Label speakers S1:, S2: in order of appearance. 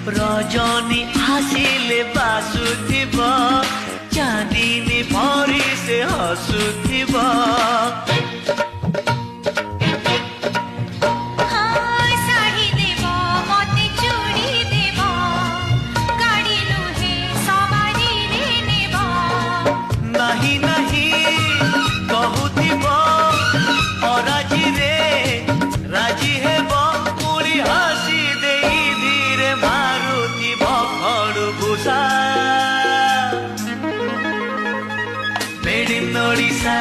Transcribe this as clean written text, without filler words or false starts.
S1: रजनी हसिले बासुथिब चांदिनी भरी से हसुथिब नहीं नहीं कहूथिब अराजी रे राजी हेब पुरी हसी दे धीरे मारुथिब खड़भूषा मेड इन ओडिशा।